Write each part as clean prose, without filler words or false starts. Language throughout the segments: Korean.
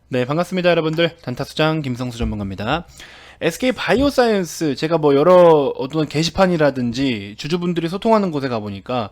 네, 반갑습니다, 여러분들. 단타수장 김성수 전문가입니다. SK 바이오사이언스, 제가 뭐 여러 어떤 게시판이라든지 주주분들이 소통하는 곳에 가보니까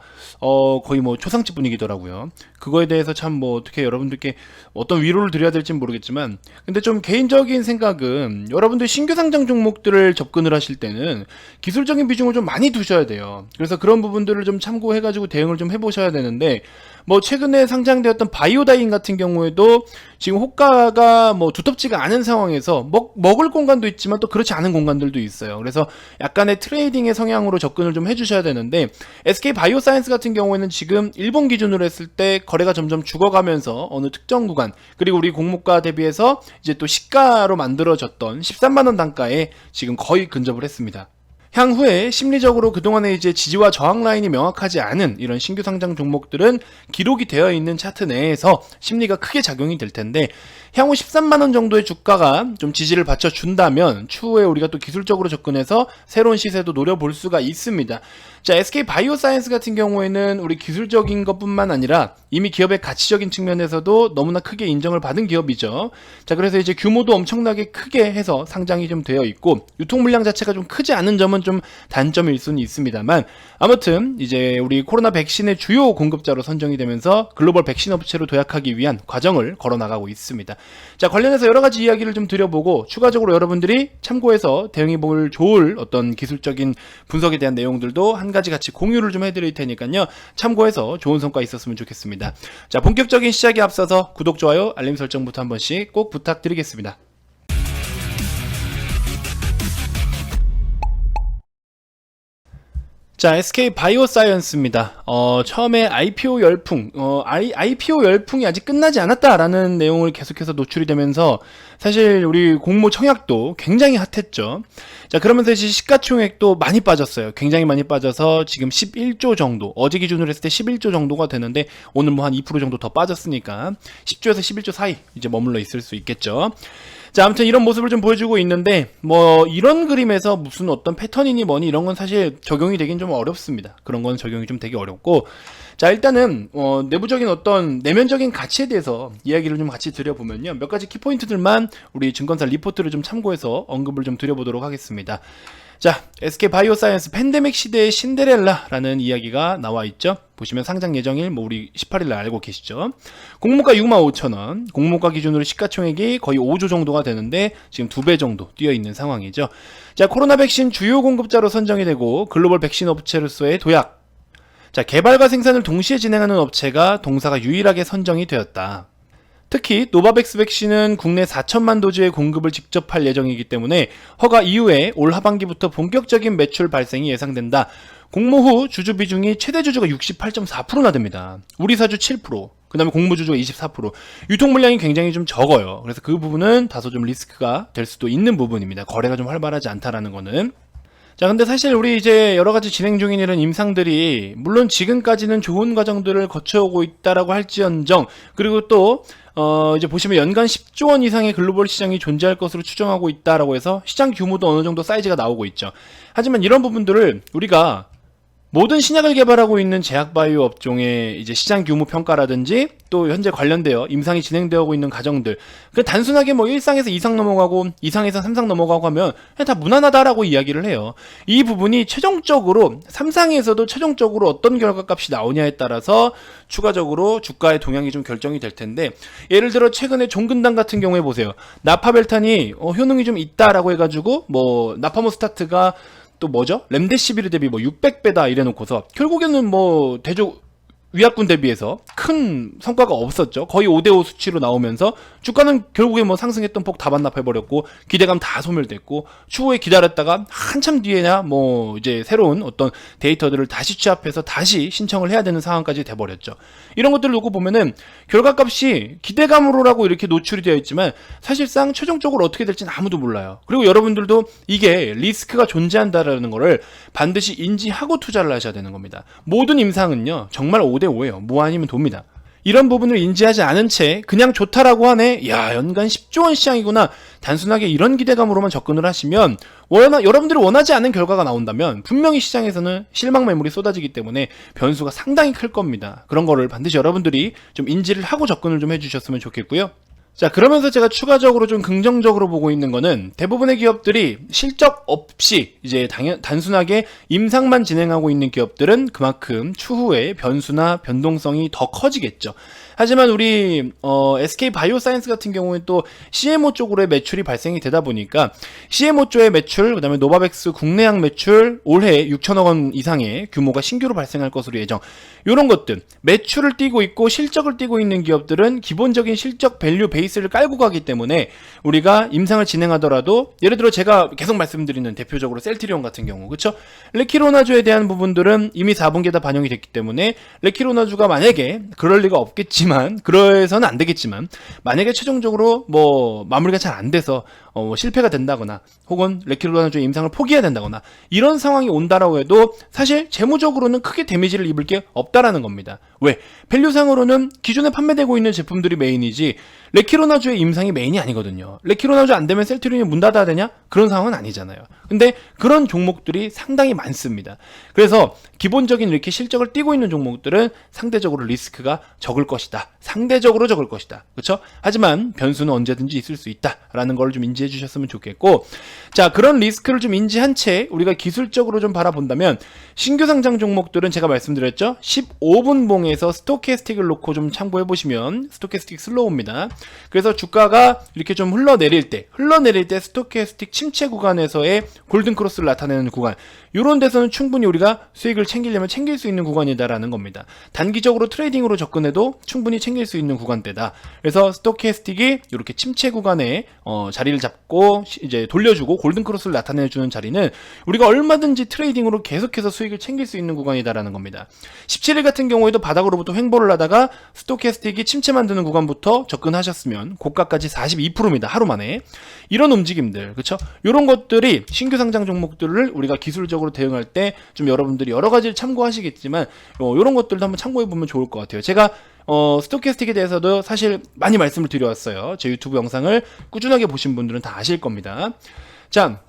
거의 뭐 초상집 분위기더라고요. 그거에 대해서 참 뭐 어떻게 여러분들께 어떤 위로를 드려야 될지 모르겠지만, 근데 좀 개인적인 생각은 여러분들 신규 상장 종목들을 접근을 하실 때는 기술적인 비중을 좀 많이 두셔야 돼요. 그래서 그런 부분들을 좀 참고해가지고 대응을 좀 해보셔야 되는데, 뭐 최근에 상장되었던 바이오다인 같은 경우에도 지금 호가가 뭐 두텁지가 않은 상황에서 먹을 공간도 있지만 또 그렇지 않은 공간들도 있어요. 그래서 약간의 트레이딩의 성향으로 접근을 좀 해주셔야 되는데, SK 바이오사이언스 같은 경우에는 지금 일본 기준으로 했을 때 거래가 점점 죽어가면서 어느 특정 구간, 그리고 우리 공모가 대비해서 이제 또 시가로 만들어졌던 13만원 단가에 지금 거의 근접을 했습니다. 향후에 심리적으로 그동안에 이제 지지와 저항 라인이 명확하지 않은 이런 신규 상장 종목들은 기록이 되어 있는 차트 내에서 심리가 크게 작용이 될 텐데, 향후 13만원 정도의 주가가 좀 지지를 받쳐준다면 추후에 우리가 또 기술적으로 접근해서 새로운 시세도 노려볼 수가 있습니다. 자, SK 바이오사이언스 같은 경우에는 우리 기술적인 것뿐만 아니라 이미 기업의 가치적인 측면에서도 너무나 크게 인정을 받은 기업이죠. 자, 그래서 이제 규모도 엄청나게 크게 해서 상장이 좀 되어 있고, 유통 물량 자체가 좀 크지 않은 점은 좀 단점일 수는 있습니다만, 아무튼 이제 우리 코로나 백신의 주요 공급자로 선정이 되면서 글로벌 백신 업체로 도약하기 위한 과정을 걸어나가고 있습니다. 자, 관련해서 여러 가지 이야기를 좀 드려보고, 추가적으로 여러분들이 참고해서 대응해볼 좋을 어떤 기술적인 분석에 대한 내용들도 한 가지 같이 공유를 좀 해드릴 테니까요, 참고해서 좋은 성과 있었으면 좋겠습니다. 자, 본격적인 시작에 앞서서 구독, 좋아요, 알림 설정부터 한 번씩 꼭 부탁드리겠습니다. 자, SK 바이오사이언스입니다. 처음에 IPO 열풍, IPO 열풍이 아직 끝나지 않았다라는 내용을 계속해서 노출이 되면서 사실 우리 공모 청약도 굉장히 핫했죠. 자, 그러면서 이제 시가총액도 많이 빠졌어요. 굉장히 많이 빠져서 지금 11조 정도, 어제 기준으로 했을 때 11조 정도가 되는데, 오늘 뭐 한 2% 정도 더 빠졌으니까 10조에서 11조 사이 이제 머물러 있을 수 있겠죠. 자, 아무튼 이런 모습을 좀 보여주고 있는데, 뭐 이런 그림에서 무슨 어떤 패턴이니 뭐니 이런 건 사실 적용이 되긴 좀 어렵습니다. 그런 건 적용이 좀 되게 어렵고, 자, 일단은 내부적인 어떤 내면적인 가치에 대해서 이야기를 좀 같이 드려보면요, 몇 가지 키포인트들만 우리 증권사 리포트를 좀 참고해서 언급을 좀 드려보도록 하겠습니다. 자, SK 바이오사이언스 팬데믹 시대의 신데렐라라는 이야기가 나와 있죠. 보시면 상장 예정일 뭐 우리 18일날 알고 계시죠. 공모가 65,000원, 공모가 기준으로 시가총액이 거의 5조 정도가 되는데 지금 2배 정도 뛰어 있는 상황이죠. 자, 코로나 백신 주요 공급자로 선정이 되고 글로벌 백신 업체로서의 도약. 자, 개발과 생산을 동시에 진행하는 업체가 동사가 유일하게 선정이 되었다. 특히 노바백스 백신은 국내 4천만 도즈의 공급을 직접 할 예정이기 때문에 허가 이후에 올 하반기부터 본격적인 매출 발생이 예상된다. 공모 후 주주 비중이 최대 주주가 68.4%나 됩니다. 우리 사주 7%, 그 다음에 공모 주주가 24%. 유통 물량이 굉장히 좀 적어요. 그래서 그 부분은 다소 좀 리스크가 될 수도 있는 부분입니다. 거래가 좀 활발하지 않다라는 거는. 자, 근데 사실 우리 이제 여러 가지 진행 중인 이런 임상들이 물론 지금까지는 좋은 과정들을 거쳐오고 있다라고 할지언정, 그리고 또 이제 보시면 연간 10조 원 이상의 글로벌 시장이 존재할 것으로 추정하고 있다라고 해서 시장 규모도 어느 정도 사이즈가 나오고 있죠. 하지만 이런 부분들을 우리가 모든 신약을 개발하고 있는 제약바이오 업종의 이제 시장 규모 평가라든지 또 현재 관련되어 임상이 진행되고 있는 과정들, 그 단순하게 뭐 1상에서 2상 넘어가고 2상에서 3상 넘어가고 하면 그냥 다 무난하다라고 이야기를 해요. 이 부분이 최종적으로 3상에서도 최종적으로 어떤 결과값이 나오냐에 따라서 추가적으로 주가의 동향이 좀 결정이 될 텐데, 예를 들어 최근에 종근당 같은 경우에 보세요. 나파벨탄이 효능이 좀 있다라고 해가지고 뭐 나파모스타트가 또 뭐죠? 렘데시비르 대비 뭐 600배다 이래놓고서 결국에는 뭐 대조 위약군 대비해서 큰 성과가 없었죠. 거의 5대5 수치로 나오면서 주가는 결국에 뭐 상승했던 폭 다 반납해버렸고 기대감 다 소멸됐고, 추후에 기다렸다가 한참 뒤에냐 뭐 이제 새로운 어떤 데이터들을 다시 취합해서 다시 신청을 해야 되는 상황까지 돼버렸죠. 이런 것들을 놓고 보면은 결과값이 기대감으로라고 이렇게 노출이 되어 있지만 사실상 최종적으로 어떻게 될지는 아무도 몰라요. 그리고 여러분들도 이게 리스크가 존재한다라는 거를 반드시 인지하고 투자를 하셔야 되는 겁니다. 모든 임상은요 정말 5대5예요. 뭐 아니면 돕니다. 이런 부분을 인지하지 않은 채 그냥 좋다라고 하네, 야 연간 10조 원 시장이구나, 단순하게 이런 기대감으로만 접근을 하시면 여러분들이 원하지 않는 결과가 나온다면 분명히 시장에서는 실망 매물이 쏟아지기 때문에 변수가 상당히 클 겁니다. 그런 거를 반드시 여러분들이 좀 인지를 하고 접근을 좀 해주셨으면 좋겠고요. 자, 그러면서 제가 추가적으로 좀 긍정적으로 보고 있는 거는 대부분의 기업들이 실적 없이 이제 단순하게 임상만 진행하고 있는 기업들은 그만큼 추후에 변수나 변동성이 더 커지겠죠. 하지만 우리 SK 바이오사이언스 같은 경우는 또 CMO 쪽으로의 매출이 발생이 되다 보니까 CMO 쪽의 매출, 그다음에 노바백스 국내양 매출 올해 6천억 원 이상의 규모가 신규로 발생할 것으로 예정. 이런 것들 매출을 띄고 있고 실적을 띄고 있는 기업들은 기본적인 실적 밸류 베이스를 깔고 가기 때문에 우리가 임상을 진행하더라도 예를 들어 제가 계속 말씀드리는 대표적으로 셀트리온 같은 경우 그렇죠? 레키로나주에 대한 부분들은 이미 4분기에 다 반영이 됐기 때문에 레키로나주가 만약에 그럴 리가 없겠지. 그래서는 안 되겠지만 만약에 최종적으로 뭐 마무리가 잘 안 돼서 실패가 된다거나 혹은 레키로나주의 임상을 포기해야 된다거나 이런 상황이 온다라고 해도 사실 재무적으로는 크게 데미지를 입을 게 없다라는 겁니다. 왜? 밸류상으로는 기존에 판매되고 있는 제품들이 메인이지 레키로나주의 임상이 메인이 아니거든요. 레키로나주 안 되면 셀트리온이 문 닫아야 되냐? 그런 상황은 아니잖아요. 근데 그런 종목들이 상당히 많습니다. 그래서 기본적인 이렇게 실적을 띄고 있는 종목들은 상대적으로 리스크가 적을 것이다. 상대적으로 적을 것이다. 그렇죠? 하지만 변수는 언제든지 있을 수 있다라는 걸 좀 인지해 주셨으면 좋겠고, 자, 그런 리스크를 좀 인지한 채 우리가 기술적으로 좀 바라본다면 신규 상장 종목들은 제가 말씀드렸죠. 15분 봉에서 스토캐스틱을 놓고 좀 참고해 보시면 스토캐스틱 슬로우입니다. 그래서 주가가 이렇게 좀 흘러내릴 때 스토캐스틱 침체 구간에서의 골든크로스를 나타내는 구간, 이런 데서는 충분히 우리가 수익을 챙기려면 챙길 수 있는 구간이다라는 겁니다. 단기적으로 트레이딩으로 접근해도 충분히 챙길 수 있는 구간대다. 그래서 스토캐스틱이 이렇게 침체 구간에 자리를 잡고 이제 돌려주고 골든크로스를 나타내주는 자리는 우리가 얼마든지 트레이딩으로 계속해서 수익을 챙길 수 있는 구간이다라는 겁니다. 17일 같은 경우에도 바닥으로부터 횡보를 하다가 스토캐스틱이 침체 만드는 구간부터 접근하셨으면 고가까지 42%입니다. 하루 만에. 이런 움직임들, 그렇죠? 이런 것들이 신규 상장 종목들을 우리가 기술적으로 대응할 때 좀 여러분들이 여러 가지를 참고하시겠지만 이런 것들도 한번 참고해 보면 좋을 것 같아요. 제가 스토캐스틱에 대해서도 사실 많이 말씀을 드려왔어요. 제 유튜브 영상을 꾸준하게 보신 분들은 다 아실 겁니다. 자,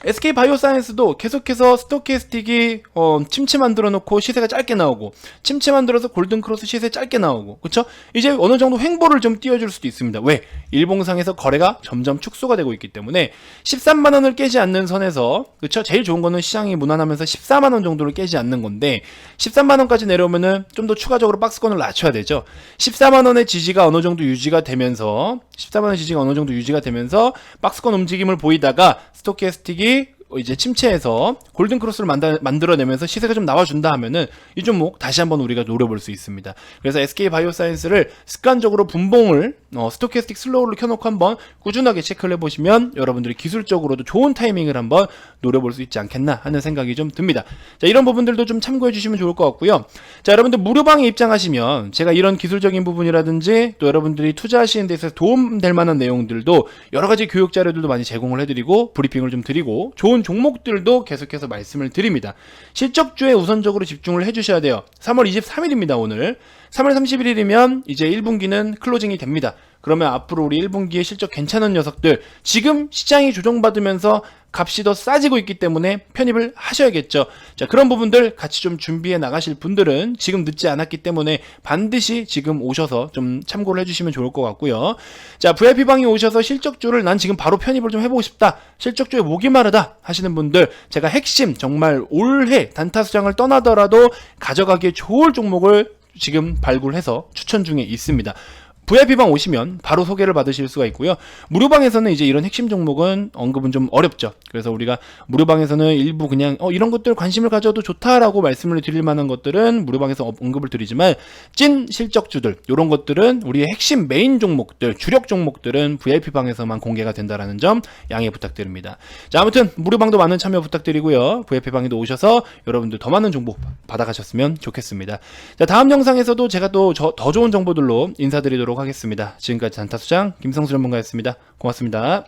SK 바이오사이언스도 계속해서 스토캐스틱이 침체 만들어 놓고 시세가 짧게 나오고 침체 만들어서 골든크로스 시세 짧게 나오고 그쵸? 이제 어느 정도 횡보를 좀 띄워줄 수도 있습니다. 왜? 일봉상에서 거래가 점점 축소가 되고 있기 때문에 13만원을 깨지 않는 선에서 그쵸? 제일 좋은 거는 시장이 무난하면서 14만원 정도를 깨지 않는 건데 13만원까지 내려오면은 좀 더 추가적으로 박스권을 낮춰야 되죠. 14만원의 지지가 어느 정도 유지가 되면서 14만원 지지가 어느 정도 유지가 되면서 박스권 움직임을 보이다가 스토캐스틱이 이제 침체해서 골든크로스를 만들어내면서 시세가 좀 나와준다 하면은 이 종목 다시 한번 우리가 노려볼 수 있습니다. 그래서 SK 바이오사이언스를 습관적으로 분봉을 스토캐스틱 슬로우를 켜놓고 한번 꾸준하게 체크를 해보시면 여러분들이 기술적으로도 좋은 타이밍을 한번 노려볼 수 있지 않겠나 하는 생각이 좀 듭니다. 자, 이런 부분들도 좀 참고해 주시면 좋을 것 같고요. 자, 여러분들 무료방에 입장하시면 제가 이런 기술적인 부분이라든지 또 여러분들이 투자하시는 데 있어서 도움될 만한 내용들도 여러 가지 교육 자료들도 많이 제공을 해드리고 브리핑을 좀 드리고 좋은 종목들도 계속해서 말씀을 드립니다. 실적주에 우선적으로 집중을 해주셔야 돼요. 3월 23일입니다. 오늘 3월 31일이면 이제 1분기는 클로징이 됩니다. 그러면 앞으로 우리 1분기에 실적 괜찮은 녀석들, 지금 시장이 조정받으면서 값이 더 싸지고 있기 때문에 편입을 하셔야겠죠. 자, 그런 부분들 같이 좀 준비해 나가실 분들은 지금 늦지 않았기 때문에 반드시 지금 오셔서 좀 참고를 해주시면 좋을 것 같고요. 자, VIP방에 오셔서 실적주를 난 지금 바로 편입을 좀 해보고 싶다, 실적주에 목이 마르다 하시는 분들, 제가 핵심 정말 올해 단타수장을 떠나더라도 가져가기에 좋을 종목을 지금 발굴해서 추천 중에 있습니다. VIP방 오시면 바로 소개를 받으실 수가 있고요. 무료방에서는 이제 이런 핵심 종목은 언급은 좀 어렵죠. 그래서 우리가 무료방에서는 일부 그냥 이런 것들 관심을 가져도 좋다라고 말씀을 드릴 만한 것들은 무료방에서 언급을 드리지만 찐 실적주들, 이런 것들은 우리의 핵심 메인 종목들, 주력 종목들은 VIP방에서만 공개가 된다라는 점 양해 부탁드립니다. 자, 아무튼 무료방도 많은 참여 부탁드리고요. VIP방에도 오셔서 여러분들 더 많은 정보 받아가셨으면 좋겠습니다. 자, 다음 영상에서도 제가 또 더 좋은 정보들로 인사드리도록 하겠습니다. 지금까지 단타수장 김성수 전문가였습니다. 고맙습니다.